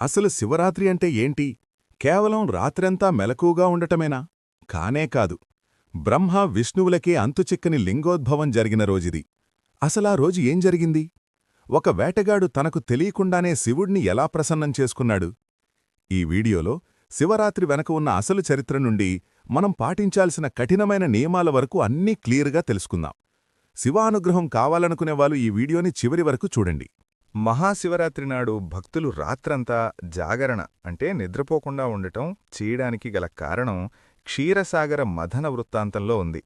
అసలు శివరాత్రి అంటే ఏంటి? కేవలం రాత్రంతా మెలకువగా ఉండటమేనా? కానే కాదు. బ్రహ్మ విష్ణువులకే అంతుచిక్కని లింగోద్భవం జరిగిన రోజిది. అసలా రోజు ఏం జరిగింది? ఒక వేటగాడు తనకు తెలియకుండానే శివుణ్ణి ఎలా ప్రసన్నం చేసుకున్నాడు? ఈ వీడియోలో శివరాత్రి వెనక ఉన్న అసలు చరిత్ర నుండి మనం పాటించాల్సిన కఠినమైన నియమాల వరకు అన్నీ క్లియర్గా తెలుసుకుందాం. శివానుగ్రహం కావాలనుకునేవాళ్ళు ఈ వీడియోని చివరి వరకు చూడండి. మహాశివరాత్రి నాడు భక్తులు రాత్రంతా జాగరణ అంటే నిద్రపోకుండా ఉండటం చేయడానికి గల కారణం క్షీరసాగర మథన వృత్తాంతంలో ఉంది.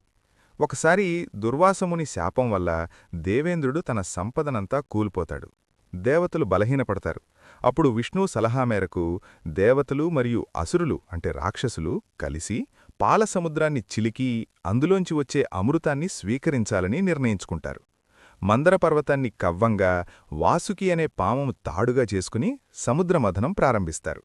ఒకసారి దుర్వాసముని శాపం వల్ల దేవేంద్రుడు తన సంపదనంతా కూలిపోతాడు. దేవతలు బలహీనపడతారు. అప్పుడు విష్ణు సలహా మేరకు దేవతలు మరియు అసురులు అంటే రాక్షసులు కలిసి పాలసముద్రాన్ని చిలికి అందులోంచి వచ్చే అమృతాన్ని స్వీకరించాలని నిర్ణయించుకుంటారు. మందర పర్వతాన్ని కవ్వంగా వాసుకి అనే పామును తాడుగా చేసుకుని సముద్రమథనం ప్రారంభిస్తారు.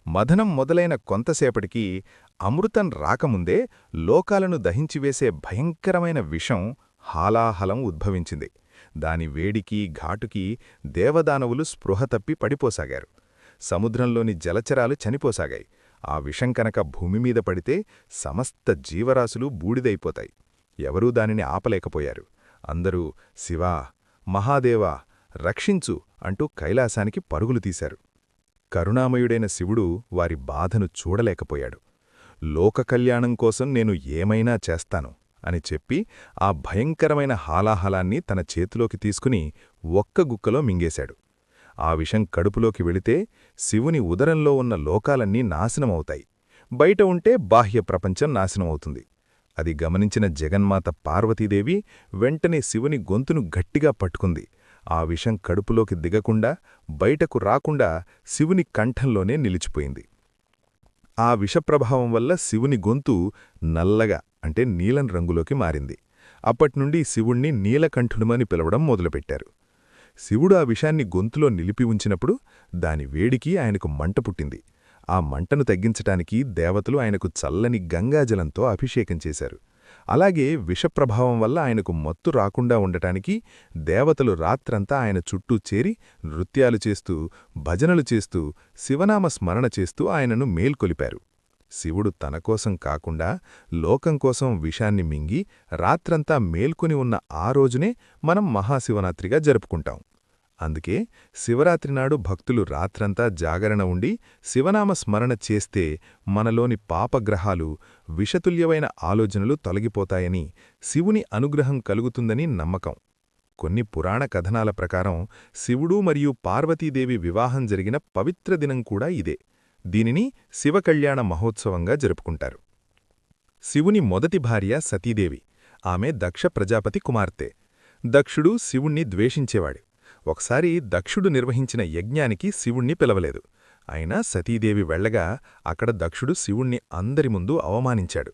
మథనం మొదలైన కొంతసేపటికి అమృతం రాకముందే లోకాలను దహించివేసే భయంకరమైన విషం హాలాహలం ఉద్భవించింది. దాని వేడికి ఘాటుకి దేవదానవులు స్పృహ తప్పి పడిపోసాగారు. సముద్రంలోని జలచరాలు చనిపోసాగాయి. ఆ విషం కనుక భూమిమీద పడితే సమస్త జీవరాశులు బూడిదైపోతాయి. ఎవరూ దానిని ఆపలేకపోయారు. అందరూ శివా, మహాదేవా, రక్షించు అంటూ కైలాసానికి పరుగులు తీశారు. కరుణామయుడైన శివుడు వారి బాధను చూడలేకపోయాడు. లోకకల్యాణం కోసం నేను ఏమైనా చేస్తాను అని చెప్పి ఆ భయంకరమైన హాలాహలాన్ని తన చేతిలోకి తీసుకుని ఒక్క గుక్కలో మింగేశాడు. ఆ విషం కడుపులోకి వెళితే శివుని ఉదరంలో ఉన్న లోకాలన్నీ నాశనమవుతాయి. బయట ఉంటే బాహ్య ప్రపంచం నాశనమవుతుంది. అది గమనించిన జగన్మాత పార్వతీదేవి వెంటనే శివుని గొంతును గట్టిగా పట్టుకుంది. ఆ విషం కడుపులోకి దిగకుండా బయటకు రాకుండా శివుని కంఠంలోనే నిలిచిపోయింది. ఆ విషప్రభావం వల్ల శివుని గొంతు నల్లగా అంటే నీలం రంగులోకి మారింది. అప్పట్నుండి శివుణ్ణి నీలకంఠుడమని పిలవడం మొదలుపెట్టారు. శివుడు ఆ విషాన్ని గొంతులో నిలిపి ఉంచినప్పుడు దాని వేడికి ఆయనకు మంట పుట్టింది. ఆ మంటను తగ్గించటానికి దేవతలు ఆయనకు చల్లని గంగాజలంతో అభిషేకం చేశారు. అలాగే విషప్రభావం వల్ల ఆయనకు మత్తు రాకుండా ఉండటానికి దేవతలు రాత్రంతా ఆయన చుట్టూ చేరి నృత్యాలు చేస్తూ భజనలు చేస్తూ శివనామ స్మరణ చేస్తూ ఆయనను మేల్కొలిపారు. శివుడు తనకోసం కాకుండా లోకం కోసం విషాన్ని మింగి రాత్రంతా మేల్కొని ఉన్న ఆ రోజునే మనం మహాశివరాత్రిగా జరుపుకుంటాం. అందుకే శివరాత్రినాడు భక్తులు రాత్రంతా జాగరణ ఉండి శివనామ స్మరణ చేస్తే మనలోని పాపగ్రహాలు విషతుల్యమైన ఆలోచనలు తొలగిపోతాయని, శివుని అనుగ్రహం కలుగుతుందని నమ్మకం. కొన్ని పురాణ కథనాల ప్రకారం శివుడు మరియు పార్వతీదేవి వివాహం జరిగిన పవిత్ర దినం కూడా ఇదే. దీనిని శివకళ్యాణ మహోత్సవంగా జరుపుకుంటారు. శివుని మొదటి భార్య సతీదేవి. ఆమె దక్ష ప్రజాపతి కుమార్తె. దక్షుడు శివుణ్ణి ద్వేషించేవాడు. ఒకసారి దక్షుడు నిర్వహించిన యజ్ఞానికి శివుణ్ణి పిలవలేదు. అయినా సతీదేవి వెళ్లగా అక్కడ దక్షుడు శివుణ్ణి అందరి ముందు అవమానించాడు.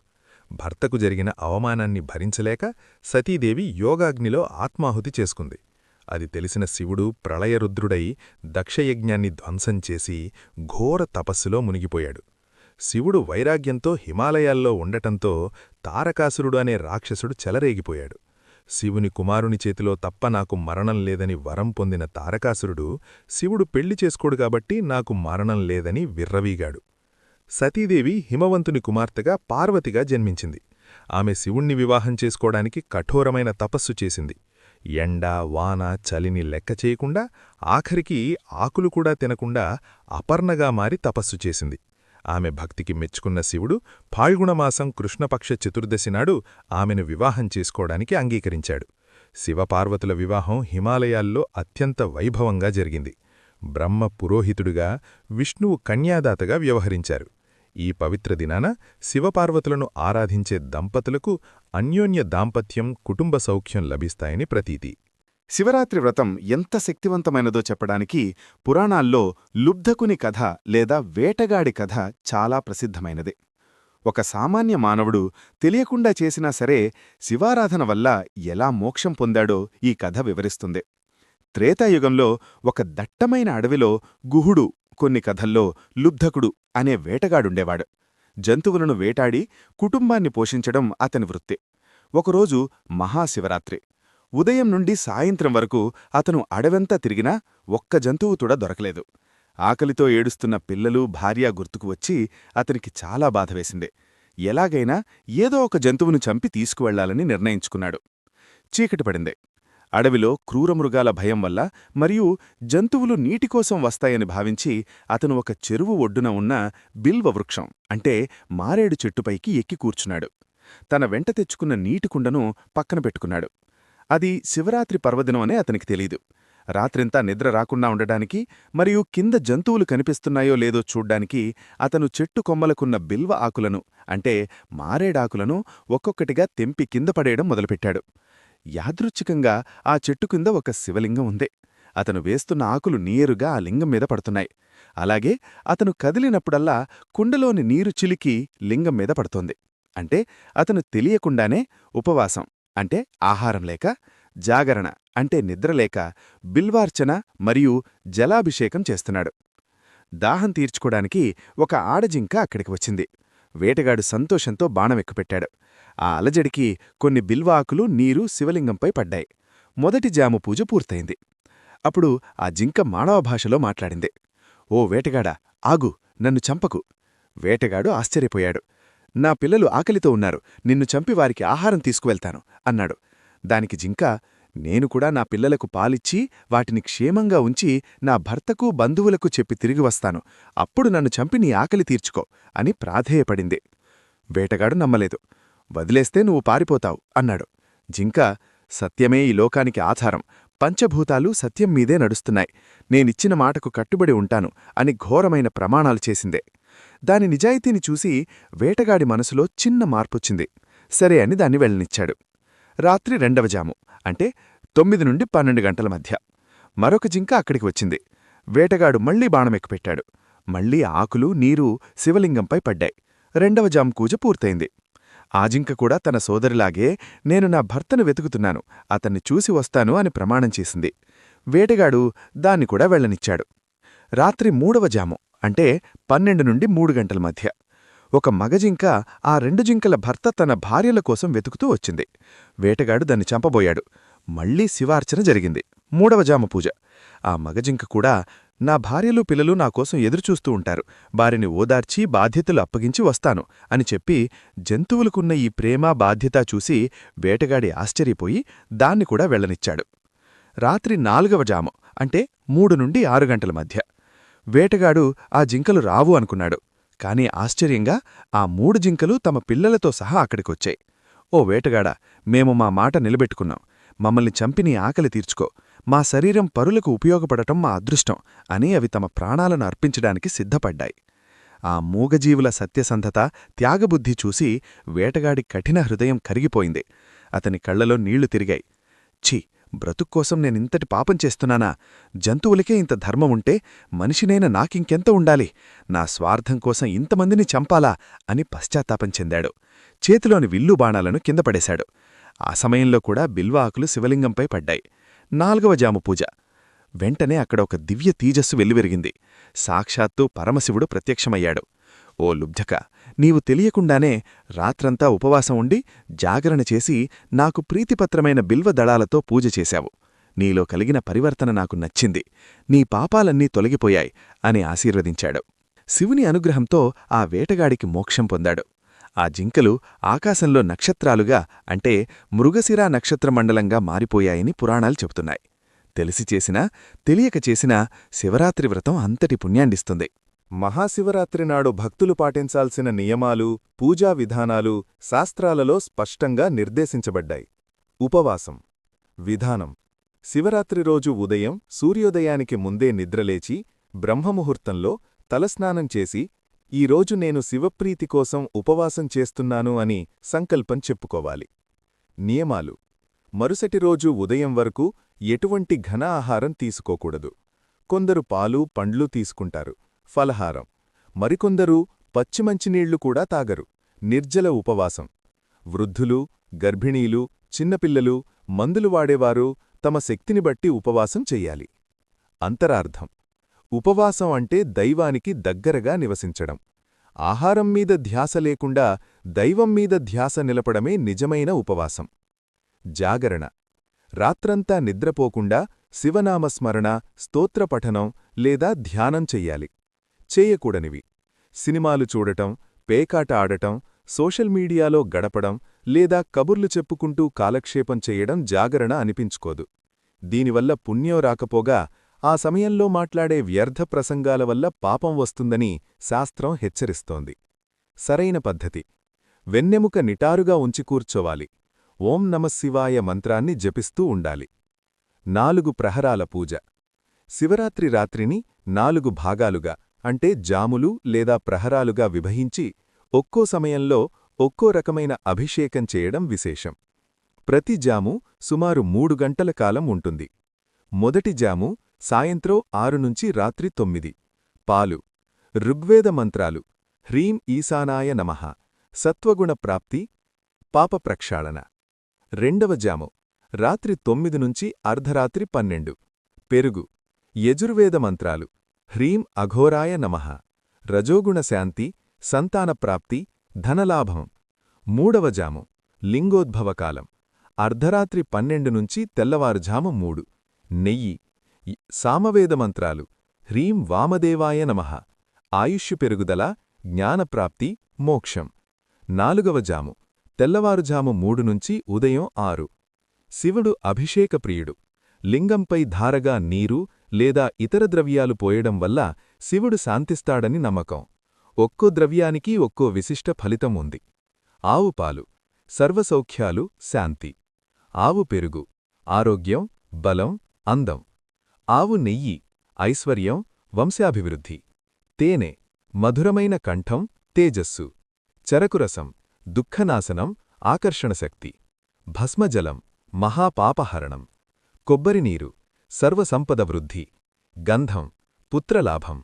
భర్తకు జరిగిన అవమానాన్ని భరించలేక సతీదేవి యోగాగ్నిలో ఆత్మాహుతి చేసుకుంది. అది తెలిసిన శివుడు ప్రళయరుద్రుడై దక్షయజ్ఞాన్ని ధ్వంసం చేసి ఘోర తపస్సులో మునిగిపోయాడు. శివుడు వైరాగ్యంతో హిమాలయాల్లో ఉండటంతో తారకాసురుడు అనే రాక్షసుడు చెలరేగిపోయాడు. శివుని కుమారుని చేతిలో తప్ప నాకు మరణం లేదని వరం పొందిన తారకాసురుడు శివుడు పెళ్లి చేసుకోడు కాబట్టి నాకు మరణం లేదని విర్రవీగాడు. సతీదేవి హిమవంతుని కుమార్తెగా పార్వతిగా జన్మించింది. ఆమె శివుణ్ణి వివాహం చేసుకోవడానికి కఠోరమైన తపస్సు చేసింది. ఎండ వాన చలిని లెక్క చేయకుండా ఆఖరికి ఆకులు కూడా తినకుండా అపర్ణగా మారి తపస్సు చేసింది. ఆమె భక్తికి మెచ్చుకున్న శివుడు ఫాల్గుణమాసం కృష్ణపక్ష చతుర్దశి నాడు ఆమెను వివాహం చేసుకోవడానికి అంగీకరించాడు. శివపార్వతుల వివాహం హిమాలయాల్లో అత్యంత వైభవంగా జరిగింది. బ్రహ్మ పురోహితుడుగా, విష్ణువు కన్యాదాతగా వ్యవహరించారు. ఈ పవిత్ర దినాన శివపార్వతులను ఆరాధించే దంపతులకు అన్యోన్య దాంపత్యం, కుటుంబ సౌఖ్యం లభిస్తాయని ప్రతీతి. శివరాత్రి వ్రతం ఎంత శక్తివంతమైనదో చెప్పడానికి పురాణాల్లో లుబ్ధకుని కథ లేదా వేటగాడి కథ చాలా ప్రసిద్ధమైనదే. ఒక సామాన్య మానవుడు తెలియకుండా చేసినా సరే శివారాధన వల్ల ఎలా మోక్షం పొందాడో ఈ కథ వివరిస్తుంది. త్రేతాయుగంలో ఒక దట్టమైన అడవిలో గుహుడు, కొన్ని కథల్లో లుబ్ధకుడు అనే వేటగాడుండేవాడు. జంతువులను వేటాడి కుటుంబాన్ని పోషించడం అతని వృత్తి. ఒకరోజు మహాశివరాత్రి. ఉదయం నుండి సాయంత్రం వరకు అతను అడవంతా తిరిగినా ఒక్క జంతువు కూడా దొరకలేదు. ఆకలితో ఏడుస్తున్న పిల్లలు భార్య గుర్తుకు వచ్చి అతనికి చాలా బాధవేసింది. ఎలాగైనా ఏదో ఒక జంతువును చంపి తీసుకువెళ్లాలని నిర్ణయించుకున్నాడు. చీకటి పడింది. అడవిలో క్రూరమృగాల భయం వల్ల మరియు జంతువులు నీటికోసం వస్తాయని భావించి అతను ఒక చెరువు ఒడ్డున ఉన్న బిల్వ వృక్షం అంటే మారేడు చెట్టుపైకి ఎక్కి కూర్చున్నాడు. తన వెంట తెచ్చుకున్న నీటికుండను పక్కన పెట్టుకున్నాడు. అది శివరాత్రి పర్వదినం అనే అతనికి తెలీదు. రాత్రింతా నిద్ర రాకుండా ఉండడానికి మరియు కింద జంతువులు కనిపిస్తున్నాయో లేదో చూడ్డానికి అతను చెట్టు కొమ్మలకున్న బిల్వ ఆకులను అంటే మారేడాకులను ఒక్కొక్కటిగా తెంపి కింద పడేయడం మొదలుపెట్టాడు. యాదృచ్ఛికంగా ఆ చెట్టు కింద ఒక శివలింగం ఉంది. అతను వేస్తున్న ఆకులు నేరుగా ఆ లింగం మీద పడుతున్నాయి. అలాగే అతను కదిలినప్పుడల్లా కుండలోని నీరు చిలికి లింగం మీద పడుతోంది. అంటే అతను తెలియకుండానే ఉపవాసం అంటే ఆహారం లేక, జాగరణ అంటే నిద్రలేక బిల్వార్చన మరియు జలాభిషేకం చేస్తున్నాడు. దాహం తీర్చుకోడానికి ఒక ఆడజింక అక్కడికి వచ్చింది. వేటగాడు సంతోషంతో బాణం ఎక్కుపెట్టాడు. ఆ అలజడికి కొన్ని బిల్వాకులు నీరు శివలింగంపై పడ్డాయి. మొదటి జాము పూజ పూర్తయింది. అప్పుడు ఆ జింక మానవ భాషలో మాట్లాడింది. ఓ వేటగాడా, ఆగు, నన్ను చంపకు. వేటగాడు ఆశ్చర్యపోయాడు. నా పిల్లలు ఆకలితో ఉన్నారు, నిన్ను చంపి వారికి ఆహారం తీసుకువెళ్తాను అన్నాడు. దానికి జింక, నేను కూడా నా పిల్లలకు పాలిచ్చి వాటిని క్షేమంగా ఉంచి నా భర్తకు బంధువులకు చెప్పి తిరిగి వస్తాను, అప్పుడు నన్ను చంపి నీ ఆకలి తీర్చుకో అని ప్రాధేయపడింది. వేటగాడు నమ్మలేదు. వదిలేస్తే నువ్వు పారిపోతావు అన్నాడు. జింక, సత్యమే ఈ లోకానికి ఆధారం, పంచభూతాలు సత్యం మీదే నడుస్తున్నాయి, నేనిచ్చిన మాటకు కట్టుబడి ఉంటాను అని ఘోరమైన ప్రమాణాలు చేసిందే. దాని నిజాయితీని చూసి వేటగాడి మనసులో చిన్న మార్పొచ్చింది. సరే అని దాన్ని వెళ్ళనిచ్చాడు. రాత్రి 2వ జాము అంటే 9 నుండి 12 గంటల మధ్య మరొక జింక అక్కడికి వచ్చింది. వేటగాడు మళ్లీ బాణమెక్కుపెట్టాడు. మళ్లీ ఆకులు, నీరు శివలింగంపై పడ్డాయి. 2వ జాము పూజ పూర్తయింది. ఆ జింక కూడా తన సోదరిలాగే నేను నా భర్తను వెతుకుతున్నాను, అతన్ని చూసి వస్తాను అని ప్రమాణం చేసింది. వేటగాడు దాన్ని కూడా వెళ్ళనిచ్చాడు. రాత్రి 3వ జాము అంటే 12 నుండి 3 గంటల మధ్య ఒక మగజింక ఆ 2 జింకల భర్త తన భార్యల కోసం వెతుకుతూ వచ్చింది. వేటగాడు దాన్ని చంపబోయాడు. మళ్లీ శివార్చన జరిగింది. 3వ జాము పూజ. ఆ మగజింక కూడా నా భార్యలు పిల్లలు నాకోసం ఎదురుచూస్తూ ఉంటారు, వారిని ఓదార్చి బాధ్యతలు అప్పగించి వస్తాను అని చెప్పి జంతువులకున్న ఈ ప్రేమ బాధ్యత చూసి వేటగాడి ఆశ్చర్యపోయి దాన్ని కూడా వెళ్ళనిచ్చాడు. రాత్రి 4వ జాము అంటే 3 నుండి 6 గంటల మధ్య వేటగాడు ఆ జింకలు రావు అనుకున్నాడు. కాని ఆశ్చర్యంగా ఆ 3 జింకలు తమ పిల్లలతో సహా అక్కడికొచ్చాయి. ఓ వేటగాడా, మేము మా మాట నిలబెట్టుకున్నాం, మమ్మల్ని చంపి నీ ఆకలి తీర్చుకో, మా శరీరం పరులకు ఉపయోగపడటం మా అదృష్టం అని అవి తమ ప్రాణాలను అర్పించడానికి సిద్ధపడ్డాయి. ఆ మూగజీవుల సత్యసంధత, త్యాగబుద్ధి చూసి వేటగాడి కఠిన హృదయం కరిగిపోయింది. అతని కళ్లలో నీళ్లు తిరిగాయి. ఛీ, బ్రతుక్కోసం నేనింతటి పాపం చేస్తున్నానా? జంతువులకే ఇంత ధర్మముంటే మనిషినైన నాకింకెంత ఉండాలి? నా స్వార్థం కోసం ఇంతమందిని చంపాలా అని పశ్చాత్తాపం చెందాడు. చేతిలోని విల్లు బాణాలను కింద పడేశాడు. ఆ సమయంలో కూడా బిల్వ ఆకులు శివలింగంపై పడ్డాయి. 4వ జాము పూజ. వెంటనే అక్కడ ఒక దివ్య తేజస్సు వెల్లివిరిగింది. సాక్షాత్తు పరమశివుడు ప్రత్యక్షమయ్యాడు. ఓ లుబ్ధక, నీవు తెలియకుండానే రాత్రంతా ఉపవాసం ఉండి జాగరణ చేసి నాకు ప్రీతిపత్రమైన బిల్వదళాలతో పూజ చేశావు. నీలో కలిగిన పరివర్తన నాకు నచ్చింది, నీ పాపాలన్నీ తొలగిపోయాయి అని ఆశీర్వదించాడు. శివుని అనుగ్రహంతో ఆ వేటగాడికి మోక్షం పొందాడు. ఆ జింకలు ఆకాశంలో నక్షత్రాలుగా అంటే మృగశిరా నక్షత్రమండలంగా మారిపోయాయని పురాణాలు చెబుతున్నాయి. తెలిసి చేసినా తెలియక చేసినా శివరాత్రి వ్రతం అంతటి పుణ్యాన్నిస్తుంది. మహాశివరాత్రి నాడు భక్తులు పాటించాల్సిన నియమాలు, పూజా విధానాలు శాస్త్రాలలో స్పష్టంగా నిర్దేశించబడ్డాయి. ఉపవాసం విధానం. శివరాత్రి రోజు ఉదయం సూర్యోదయానికి ముందే నిద్రలేచి బ్రహ్మముహూర్తంలో తలస్నానం చేసి ఈరోజు నేను శివప్రీతి కోసం ఉపవాసం చేస్తున్నాను అని సంకల్పం చెప్పుకోవాలి. నియమాలు. మరుసటి రోజు ఉదయం వరకు ఎటువంటి ఘన ఆహారం తీసుకోకూడదు. కొందరు పాలు, పండ్లు తీసుకుంటారు, ఫలహారం. మరికొందరు పచ్చిమంచినీళ్లు కూడా తాగరు. నిర్జల ఉపవాసం. వృద్ధులు, గర్భిణీలు, చిన్నపిల్లలు, మందులు వాడేవారు తమ శక్తిని బట్టి ఉపవాసం చెయ్యాలి. అంతరార్థం. ఉపవాసం అంటే దైవానికి దగ్గరగా నివసించడం. ఆహారం మీద ధ్యాస లేకుండా దైవం మీద ధ్యాస నిలపడమే నిజమైన ఉపవాసం. జాగరణ. రాత్రంతా నిద్రపోకుండా శివనామస్మరణ, స్తోత్రపఠనం లేదా ధ్యానం చెయ్యాలి. చేయకూడనివి: సినిమాలు చూడటం, పేకాట ఆడటం, సోషల్ మీడియాలో గడపడం లేదా కబుర్లు చెప్పుకుంటూ కాలక్షేపం చెయ్యడం జాగరణ అనిపించుకోదు. దీనివల్ల పుణ్యం రాకపోగా ఆ సమయంలో మాట్లాడే వ్యర్థ ప్రసంగాల వల్ల పాపం వస్తుందని శాస్త్రం హెచ్చరిస్తోంది. సరైన పద్ధతి: వెన్నెముక నిటారుగా ఉంచి కూర్చోవాలి. ఓం నమఃశివాయ మంత్రాన్ని జపిస్తూ ఉండాలి. 4 ప్రహరాల పూజ: శివరాత్రి రాత్రిని 4 భాగాలుగా అంటే జాములు లేదా ప్రహరాలుగా విభజించి ఒక్కో సమయంలో ఒక్కో రకమైన అభిషేకం చేయడం విశేషం. ప్రతి జాము సుమారు 3 గంటల కాలం ఉంటుంది. మొదటి జాము సాయంత్రం 6 నుంచి రాత్రి 9. పాలు. ఋగ్వేద మంత్రాలు: హ్రీం ఈశానాయ నమః, సత్వగుణ ప్రాప్తి, పాప ప్రక్షాళన. రెండవ జాము రాత్రి 9 నుంచి అర్ధరాత్రి 12. పెరుగు. యజుర్వేద మంత్రాలు: హ్రీం అఘోరాయ నమః, రజోగుణ శాంతి, సంతానప్రాప్తి, ధనలాభం. మూడవ జాము లింగోద్భవకాలం: అర్ధరాత్రి 12 నుంచి తెల్లవారుజాము 3. నెయ్యి. సామవేద మంత్రాలు: హ్రీం వామదేవాయ నమః, ఆయుష్షు పెరుగుదల, జ్ఞానప్రాప్తి, మోక్షం. నాలుగవ జాము తెల్లవారుజాము 3 నుంచి ఉదయం 6. శివుడు అభిషేకప్రియుడు. లింగంపై ధారగా నీరు లేదా ఇతర ద్రవ్యాలు పోయడం వల్ల శివుడు శాంతిస్తాడని నమ్మకం. ఒక్కో ద్రవ్యానికి ఒక్కో విశిష్ట ఫలితం ఉంది. ఆవు పాలు: సర్వసౌఖ్యాలు, శాంతి. ఆవు పెరుగు: ఆరోగ్యం, బలం, అందం. ఆవు నెయ్యి: ఐశ్వర్యం, వంశాభివృద్ధి. తేనె: మధురమైన కంఠం, తేజస్సు. చెరకురసం: దుఃఖనాశనం, ఆకర్షణశక్తి. భస్మజలం: మహాపాపహరణం. కొబ్బరినీరు: సర్వసంపద వృద్ధి. గంధం: పుత్రలాభం.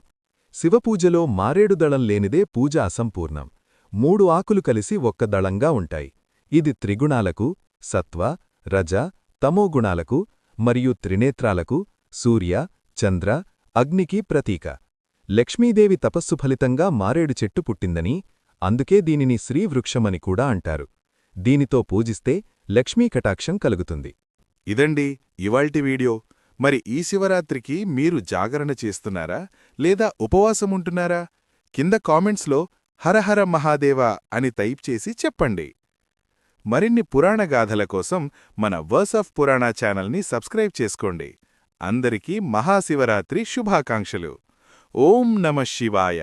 శివపూజలో మారేడుదళం లేనిదే పూజ అసంపూర్ణం. 3 ఆకులు కలిసి ఒక్క దళంగా ఉంటాయి. ఇది త్రిగుణాలకు, సత్వ, రజ, తమోగుణాలకు మరియు త్రినేత్రాలకు, సూర్య, చంద్ర, అగ్నికి ప్రతీక. లక్ష్మీదేవి తపస్సు ఫలితంగా మారేడు చెట్టు పుట్టిందని, అందుకే దీనిని శ్రీవృక్షమని కూడా అంటారు. దీనితో పూజిస్తే లక్ష్మీ కటాక్షం కలుగుతుంది. ఇదండి ఇవాల్టి వీడియో. మరి ఈ శివరాత్రికి మీరు జాగరణ చేస్తున్నారా లేదా ఉపవాసముంటున్నారా? కింద కామెంట్స్లో హరహర మహాదేవ అని టైప్ చేసి చెప్పండి. మరిన్ని పురాణ గాథల కోసం మన వర్స్ ఆఫ్ పురాణ ఛానల్ని సబ్స్క్రైబ్ చేసుకోండి. అందరికీ మహాశివరాత్రి శుభాకాంక్షలు. ఓం నమః శివాయ.